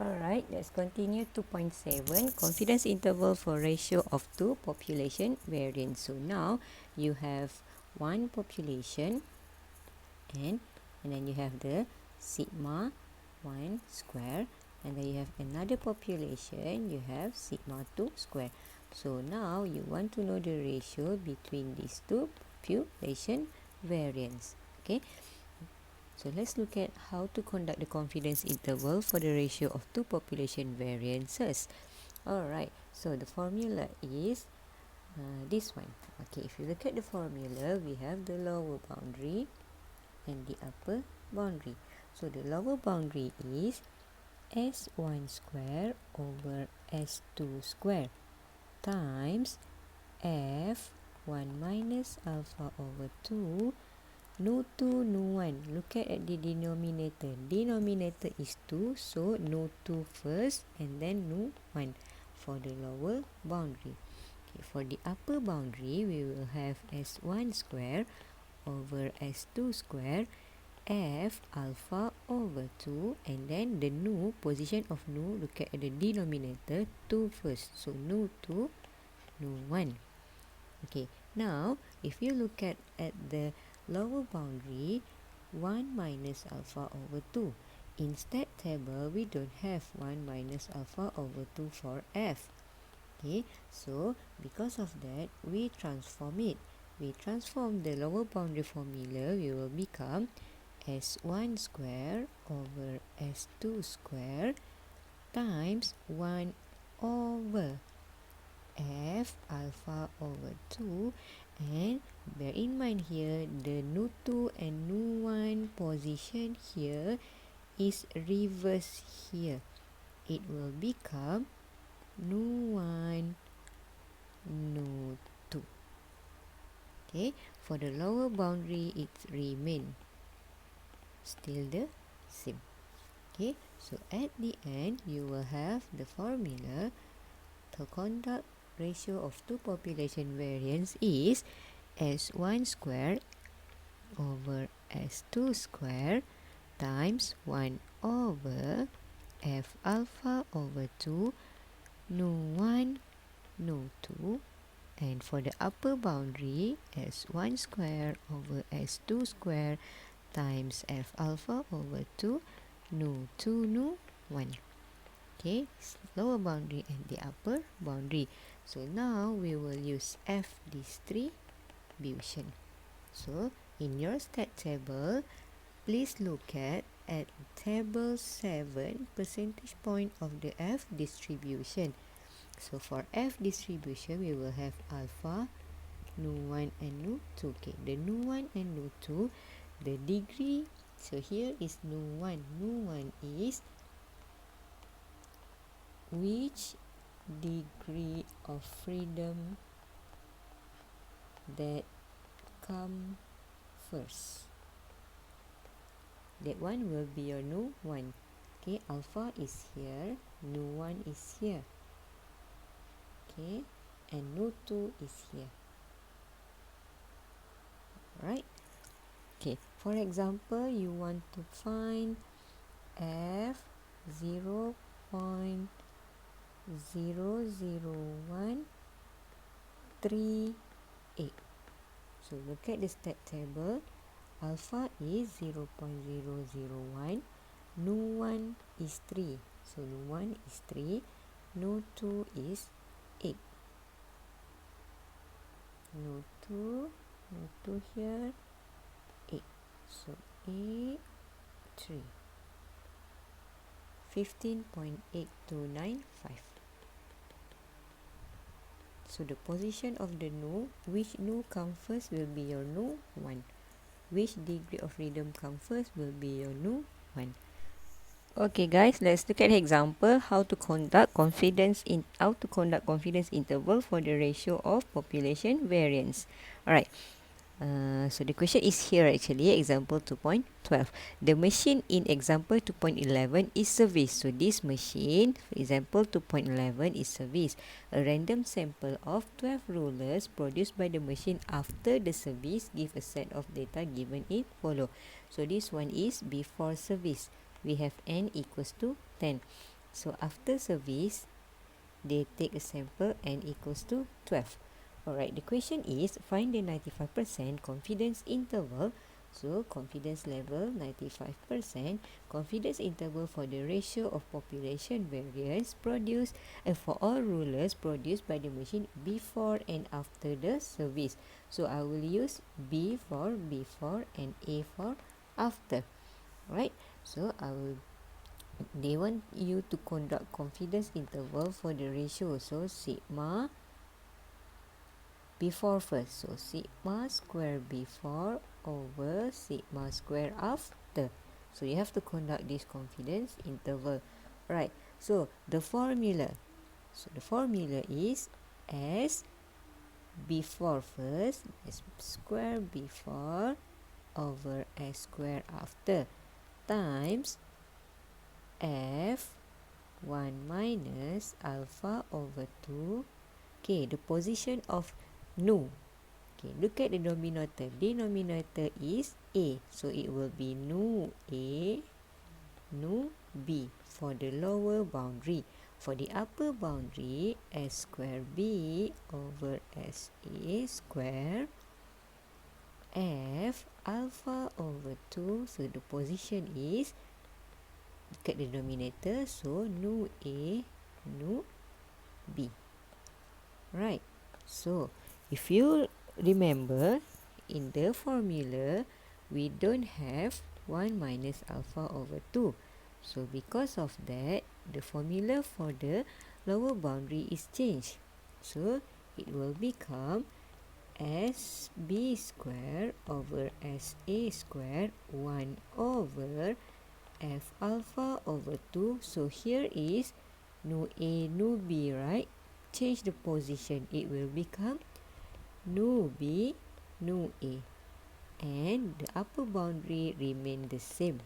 Alright, let's continue 2.7. Confidence interval for ratio of two population variance. So now you have one population and then you have the sigma 1 square, and then you have another population, you have sigma 2 square. So now you want to know the ratio between these two population variance. Okay, so let's look at how to conduct the confidence interval for the ratio of two population variances. Alright, so the formula is this one. Okay, if you look at the formula, we have the lower boundary and the upper boundary. So the lower boundary is S1 square over S2 square times F1 minus alpha over 2 nu 2 nu 1. Look at the denominator. Denominator is 2, so nu 2 first and then nu 1 for the lower boundary. Okay, for the upper boundary, we will have S1 square over S2 square F alpha over 2, and then the nu, position of nu, look at the denominator, 2 first. So nu 2, nu 1. Okay, now if you look at the lower boundary, 1 minus alpha over 2. In stat table, we don't have 1 minus alpha over 2 for F. Okay, so because of that, we transform it. We transform the lower boundary formula, we will become S1 square over S2 square times 1 over F alpha over 2, and bear in mind here the nu 2 and nu 1 position here is reverse here. It will become nu 1 nu 2. Okay, for the lower boundary it remain still the same. Okay, so at the end you will have the formula to conduct ratio of two population variance is S1 square over S2 square times 1 over F alpha over 2 nu 1 nu 2, and for the upper boundary S1 square over S2 square times F alpha over 2 nu 2 nu 1. Okay, lower boundary and the upper boundary. So now we will use F distribution. So in your stat table, please look at table 7 percentage point of the F distribution. So for F distribution, we will have alpha, nu 1 and nu 2. Okay, the nu 1 and nu 2, the degree, so here is nu 1. Nu 1 is which degree of freedom that come first. That one will be your nu 1. Okay, alpha is here, nu 1 is here. Okay, and nu 2 is here. Right? Okay, for example, you want to find F 0.0013 8. So look at the stat table. Alpha is 0.001. Nu 1 is 3. So nu 1 is 3. Nu 2 is 8. Nu 2 here 8. So 8 3. 15.8295. So the position of the nu, which nu come first will be your nu 1. Which degree of freedom come first will be your nu 1. Okay guys, let's look at the example how to conduct confidence interval for the ratio of population variance. Alright. So the question is here actually, example 2.12. The machine in example 2.11 is serviced. So this machine, for example 2.11, is serviced. A random sample of 12 rulers produced by the machine after the service give a set of data given in follow. So this one is before service. We have n equals to 10. So after service, they take a sample n equals to 12. Alright, the question is find the 95% confidence interval. So confidence level 95%, confidence interval for the ratio of population variance produced for all rulers produced by the machine before and after the service. So I will use B for before and A for after. Right, so they want you to conduct confidence interval for the ratio. So sigma before first. So sigma square before over sigma square after. So you have to conduct this confidence interval. Right. So the formula. So the formula is S before first, S square before over S square after times F1 minus alpha over 2. Okay, the position of nu. Okay, look at the denominator. Denominator is A. So it will be nu A, nu B for the lower boundary. For the upper boundary, S square B over S A square F alpha over 2. So the position is, look at the denominator. So nu A, nu B. Right. So if you remember, in the formula, we don't have 1 minus alpha over 2. So because of that, the formula for the lower boundary is changed. So it will become SB square over SA square 1 over F alpha over 2. So here is nu A, nu B, right? Change the position. It will become nu B, nu A. And the upper boundary remain the same.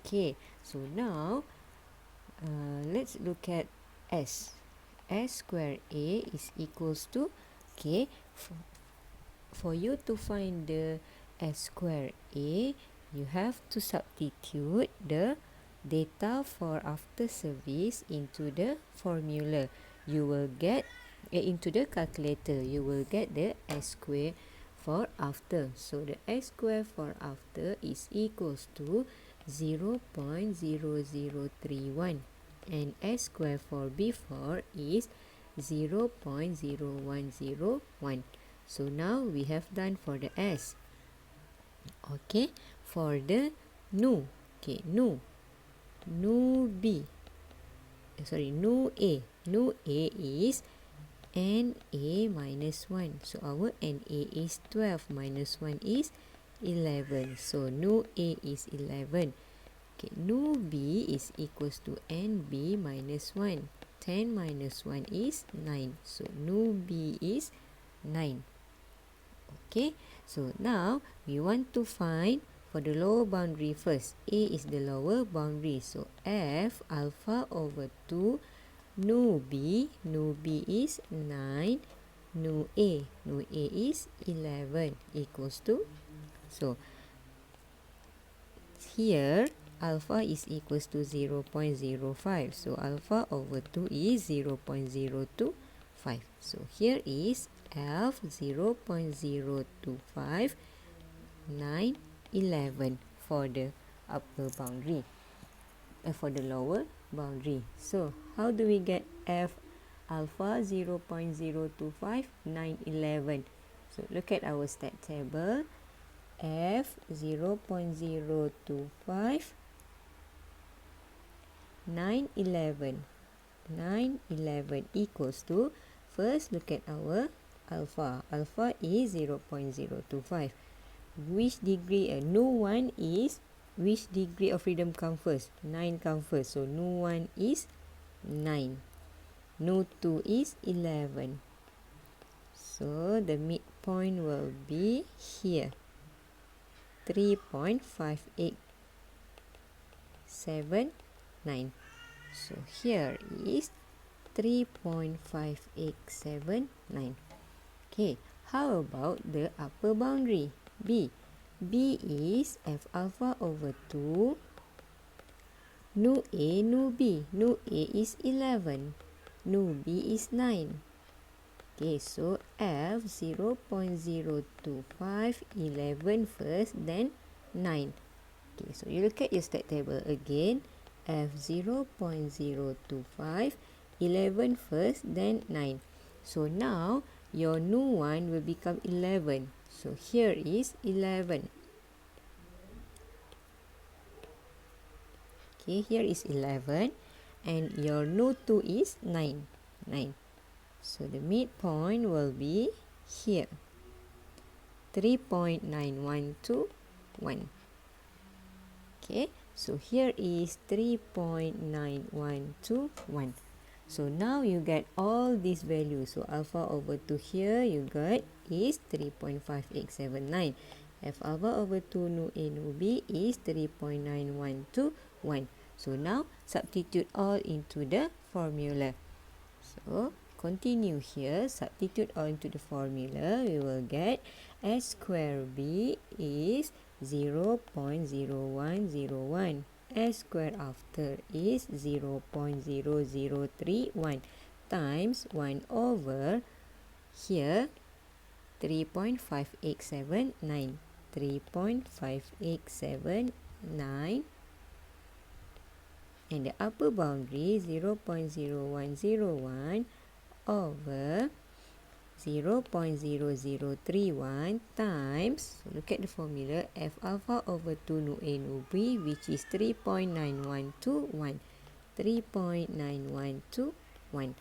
Okay, so now let's look at S. S square A is equals to, okay, for you to find the S square A, you have to substitute the data for after service into the formula. You will get into the calculator. You will get the S square for after. So the S square for after is equals to 0.0031 and S square for before is 0.0101. So now we have done for the S. Okay, for the nu. Okay, nu B. Nu A. Nu A is NA minus 1. So our NA is 12 minus 1 is 11. So nu A is 11. Okay, nu B is equals to NB minus 1. 10 minus 1 is 9. So nu B is 9. Okay, so now we want to find for the lower boundary first. A is the lower boundary. So F alpha over 2 nu B is 9, nu A is 11 equals to, so here alpha is equals to 0.05. So alpha over 2 is 0.025. So here is F 0.025, 9, 11 for the upper boundary. For the lower boundary. So how do we get F alpha 0.025, 9, 11? So look at our stat table. F 0.025, 9, 11. 9, 11 equals to, first look at our alpha. Alpha is 0.025. Which degree? Nu 1 is, which degree of freedom come first? 9 come first. So nu 1 is 9. Nu 2 is 11. So the midpoint will be here. 3.5879. So here is 3.5879. Okay, How about the upper boundary, B? B is F alpha over 2, nu A, nu B. Nu A is 11, nu B is 9. Okay, so F 0.025, 11 first, then 9. Okay, so you look at your stack table again. F 0.025, 11 first, then 9. So now your new one will become 11. So here is 11. Okay, here is 11. And your new 2 is 9. 9. So the midpoint will be here. 3.9121. Okay, so here is 3.9121. So now you get all these values. So alpha over 2 here you got is 3.5879. F alpha over 2 nu A nu B is 3.9121. So now substitute all into the formula. So continue here, substitute all into the formula. We will get S square B is 0.0101. S square after is 0.0031 times 1 over here 3.5879. 3.5879 and the upper boundary 0.0101 over 0.0031 times, so look at the formula, F alpha over 2 nu A nu B, which is 3.9121. 3.9121.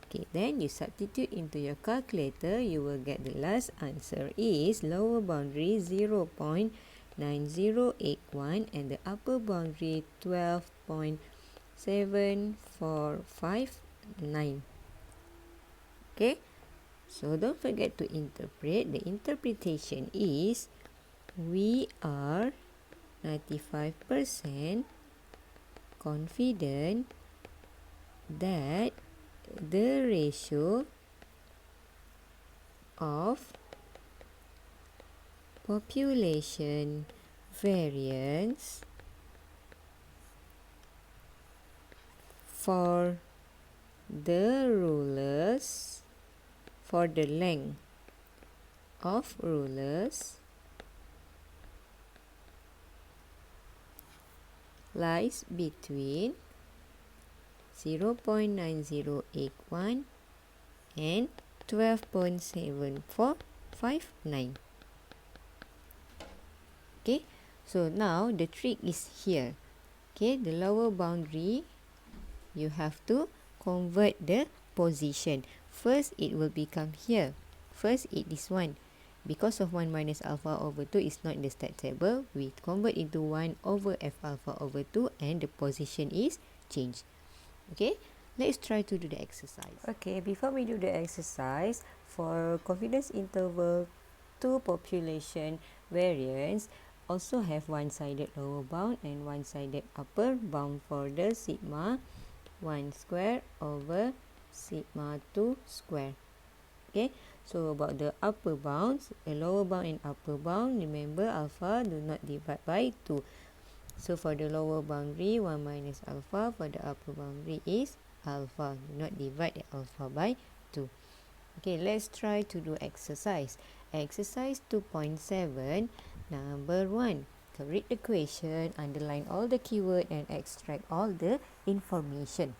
Okay, then you substitute into your calculator, you will get the last answer is lower boundary 0.9081 and the upper boundary 12.7459. Okay, so don't forget to interpret. The interpretation is we are 95% confident that the ratio of population variance for the rulers, for the length of rulers lies between 0.9081 and 12.7459. Okay, so now the trick is here. Okay, the lower boundary, you have to convert the position. First, it will become here. First, it is 1. Because of 1 minus alpha over 2 is not in the stat table, we convert into 1 over F alpha over 2 and the position is changed. Okay, let's try to do the exercise. Okay, before we do the exercise, for confidence interval 2 population variance, also have one-sided lower bound and one-sided upper bound for the sigma 1 square over sigma 2 square. Okay, so about the upper bounds, the lower bound and upper bound, remember alpha do not divide by 2. So for the lower boundary, 1 minus alpha. For the upper boundary is alpha. Do not divide the alpha by 2. Okay, let's try to do exercise. Exercise 2.7, number 1. Read the question, underline all the keyword and extract all the information.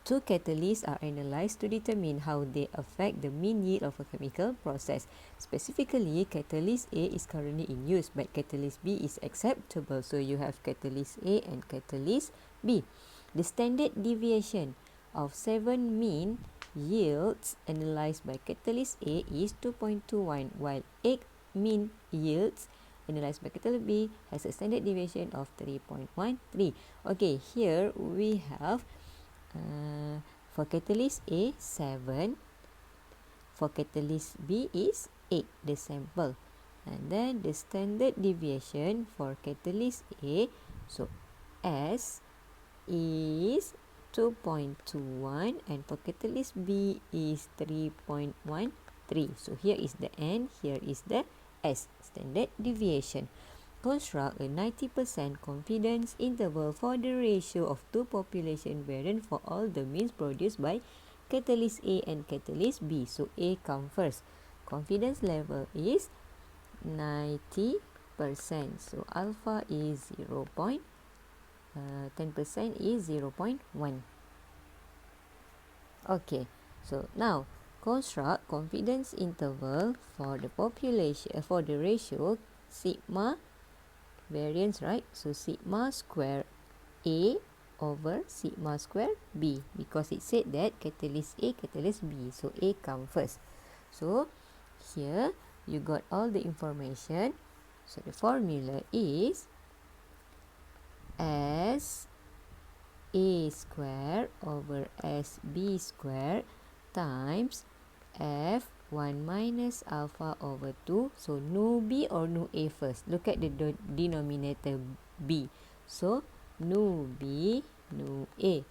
2 catalysts are analyzed to determine how they affect the mean yield of a chemical process. Specifically, catalyst A is currently in use, but catalyst B is acceptable. So you have catalyst A and catalyst B. The standard deviation of 7 mean yields analyzed by catalyst A is 2.21, while 8 mean yields analyzed by catalyst B has a standard deviation of 3.13. Okay, here we have for catalyst A 7, for catalyst B is 8, the sample, and then the standard deviation for catalyst A, so S is 2.21 and for catalyst B is 3.13. 3. So here is the N, here is the S, standard deviation. Construct a 90% confidence interval for the ratio of two population variance for all the means produced by catalyst A and catalyst B. So A come first. Confidence level is 90%. So alpha is 10% is 0.1. Okay, so now construct confidence interval for the population for the ratio sigma variance, right? So sigma square A over sigma square B, because it said that catalyst A, catalyst B. So A come first. So here you got all the information. So the formula is S A square over SB square times F1 minus alpha over 2. So nu B or nu A first. Look at the denominator B. So nu B, nu A.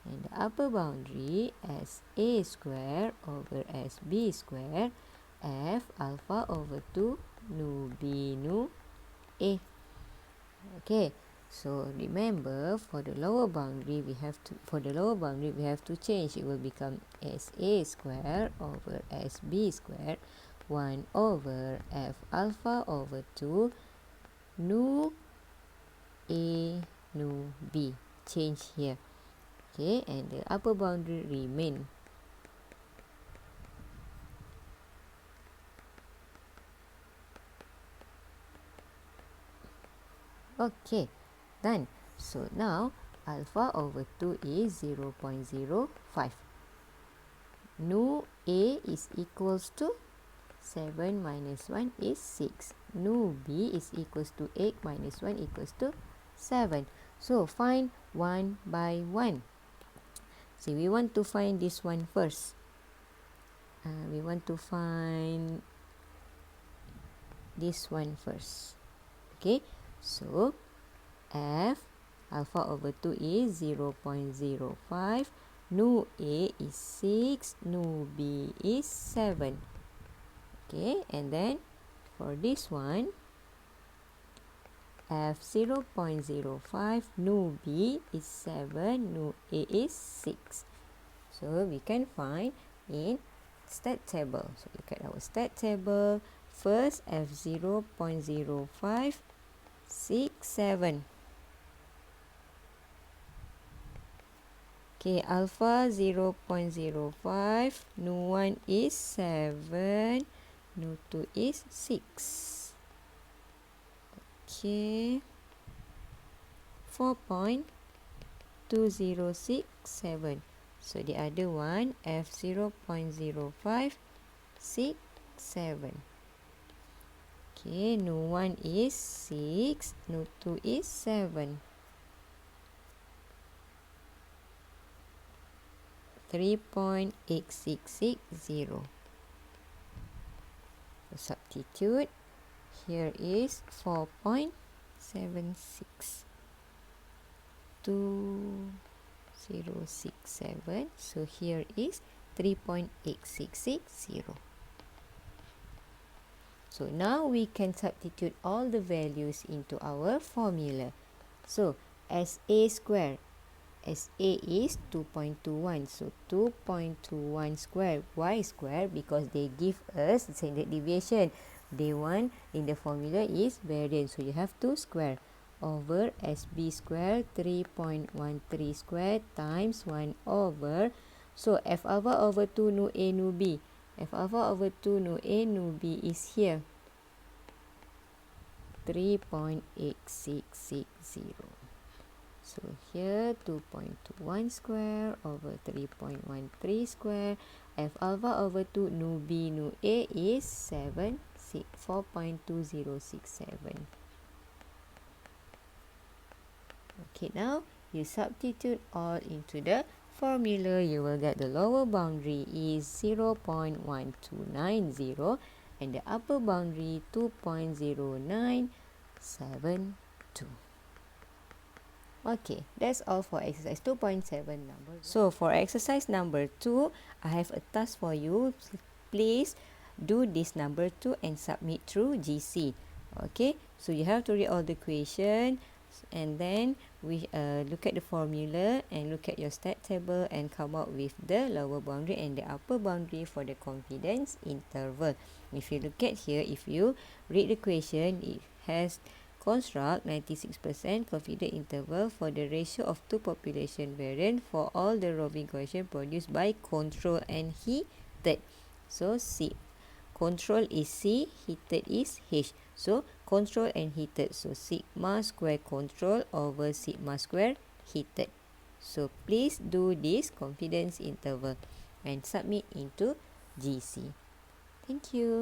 And the upper boundary as A square over SB square F alpha over 2 nu B nu A. Okay, so remember for the lower boundary we have to change. It will become SA square over SB square 1 over F alpha over 2 nu A nu B. Change here. Okay, and the upper boundary remain. Okay, done. So now alpha over 2 is 0.05. Nu A is equals to 7 minus 1 is 6. Nu B is equals to 8 minus 1 equals to 7. So find 1 by 1. See, we want to find this one first. We want to find this one first. Okay, so F alpha over 2 is 0.05. Nu A is 6. Nu B is 7. Okay, and then for this one, F 0.05. Nu B is 7. Nu A is 6. So we can find in stat table. So look at our stat table. First, F 0.05, 6, 7. Okay, alpha 0.05. Nu 1 is 7. Nu 2 is 6. Okay. 4.2067. So the other one, F 0.05, 6, 7. Okay, nu 1 is 6. Nu 2 is 7. 3.8660. So substitute. Here is 4.76. 2067. So here is 3.8660. So now we can substitute all the values into our formula. So SA square. SA is 2.21. So 2.21 square. Why square? Because they give us standard deviation. They want in the formula is variance. So you have to square. Over SB square 3.13 square times 1 over. So F alpha over 2 nu A nu B. F alpha over 2 nu A nu B is here. 3.8660. So here 2.21 square over 3.13 square. F alpha over 2 nu B nu A is 4.2067. Okay, now you substitute all into the formula. You will get the lower boundary is 0.1290 and the upper boundary 2.0972. Okay, that's all for exercise 2.7 number. So for exercise number 2, I have a task for you. please do this number 2 and submit through GC. Okay, so you have to read all the question, and then we look at the formula and look at your stat table and come up with the lower boundary and the upper boundary for the confidence interval. If you look at here, if you read the question, it has construct 96% confidence interval for the ratio of two population variant for all the roving question produced by control and heated. So C, control is C, heated is H. So control and heated. So sigma square control over sigma square heated. So please do this confidence interval and submit into GC. Thank you.